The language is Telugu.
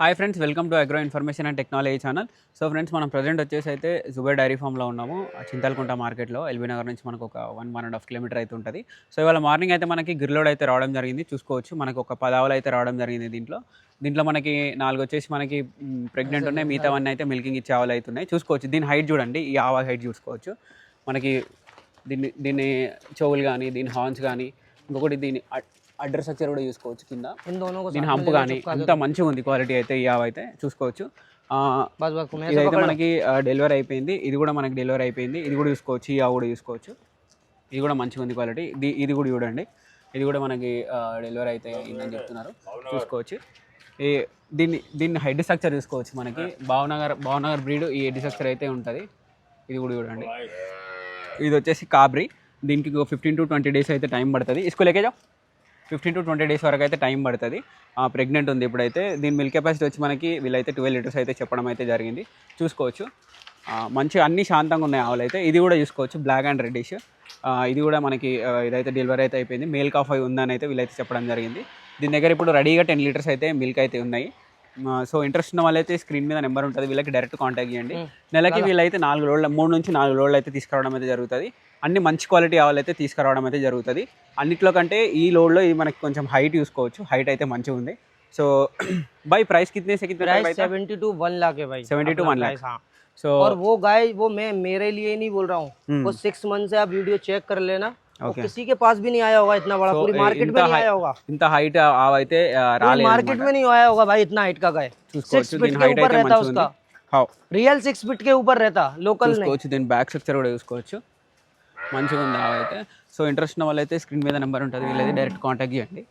Hi friends, welcome to agro information and technology channel. So friends, మనం ప్రజెంట్ వచ్చేసి అయితే జుబైర్ డైరీ ఫామ్లో ఉన్నాము. చింతలకుంట మార్కెట్లో ఎల్బీ నగర్ నుంచి మనకు ఒక 1.5 కిలోమీటర్ అయితే ఉంటుంది. సో ఇవాళ మార్నింగ్ అయితే మనకి గిర్లోడ్ అయితే రావడం జరిగింది. చూసుకోవచ్చు, మనకు ఒక 10 ఆవులు అయితే రావడం జరిగింది. దీంట్లో మనకి 4 వచ్చేసి మనకి ప్రెగ్నెంట్ ఉన్నాయి. మిగతావన్నీ అయితే మిల్కింగ్ ఇచ్చే ఆవులు అయితే ఉన్నాయి. చూసుకోవచ్చు, దీని హైట్ చూడండి. ఈ ఆవు హైట్ చూసుకోవచ్చు. మనకి దీన్ని చెవులు కానీ, దీని హార్న్స్ కానీ, ఇంకొకటి దీని అడ్డర్ స్ట్రక్చర్ కూడా చూసుకోవచ్చు. కింద దీని హంప్ కానీ అంత మంచిగా ఉంది. క్వాలిటీ అయితే ఈ ఆవు అయితే చూసుకోవచ్చు. ఇదైతే మనకి డెలివరీ అయిపోయింది. ఇది కూడా మనకి డెలివరీ అయిపోయింది. ఇది కూడా చూసుకోవచ్చు. ఈ ఆవు కూడా చూసుకోవచ్చు. ఇది కూడా మంచిగా ఉంది క్వాలిటీ. ఇది కూడా చూడండి. ఇది కూడా మనకి డెలివరీ అయితే అయిందని చెప్తున్నారు. చూసుకోవచ్చు. దీన్ని హెడ్ స్ట్రక్చర్ చూసుకోవచ్చు. మనకి భావనగర్ బ్రీడ్ ఈ హెడ్ స్ట్రక్చర్ అయితే ఉంటుంది. ఇది కూడా చూడండి. ఇది వచ్చేసి కాబరీ. దీనికి 15 to 20 డేస్ అయితే టైం పడుతుంది. ఇసుకోలేకేజా 15 to 20 డేస్ వరకు అయితే టైం పడుతుంది. ప్రెగ్నెంట్ ఉంది ఇప్పుడైతే. దీని మిల్క్ కెపాసిటీ వచ్చి మనకి వీళ్ళైతే 12 లీటర్స్ అయితే చెప్పడం అయితే జరిగింది. చూసుకోవచ్చు, మంచిగా అన్ని శాంతంగా ఉన్నాయి ఆవులు అయితే. ఇది కూడా చూసుకోవచ్చు, బ్లాక్ అండ్ రెడ్డిష్. ఇది కూడా మనకి ఇదైతే డెలివరీ అయితే అయిపోయింది. మేల్ కాఫ్ అయి ఉందని అయితే వీళ్ళైతే చెప్పడం జరిగింది. దీని దగ్గర ఇప్పుడు రెడీగా 10 లీటర్స్ అయితే మిల్క్ అయితే ఉన్నాయి. సో ఇంట్రెస్ట్ ఉన్న వాళ్ళైతే స్క్రీన్ మీద నెంబర్ ఉంటుంది, వీళ్ళకి డైరెక్ట్ కాంటాక్ట్ చేయండి. నెలకి వీళ్ళైతే 3 నుంచి 4 లోడ్లు అయితే తీసుకురావడం అయితే జరుగుతుంది. అన్ని మంచి క్వాలిటీ ఆవులు అయితే తీసుకురావడం అయితే జరుగుతుంది. అన్నిట్లో కంటే ఈ లోడ్లో ఇది మనకి కొంచెం హైట్ చూసుకోవచ్చు. హైట్ అయితే మంచిగా ఉంది. సో भाई प्राइस कितने से कितने प्राइस 70 to 1 लाख है भाई. 70 to 1 लाख. हाँ. So और वो गाय वो मैं मेरे लिए नहीं बोल रहा हूँ. वो 6 मंथ से आप वीडियो चेक कर लेना. Okay. किसी के पास भी नहीं आया होगा इतना बड़ा. पूरी मार्केट में नहीं आया होगा. ఇంత హైట్ ఆవు అయితే రాలేదు. मार्केट में नहीं आया होगा भाई इतना हाइट का गाय. 6 फीट के ऊपर रहता उसका. रियल 6 फीट के ऊपर रहता, लोकल नहीं. చూసుకోవచ్చు, దీని బ్యాక్ స్ట్రక్చర్ కూడా చూసుకోవచ్చు. మంచిగా ఉంది ఆవు అయితే. సో ఇంట్రెస్ట్ ఉన్న వాళ్ళైతే స్క్రీన్ మీద నెంబర్ ఉంటుంది, వీళ్ళైతే డైరెక్ట్ కాంటాక్ట్ చేయండి.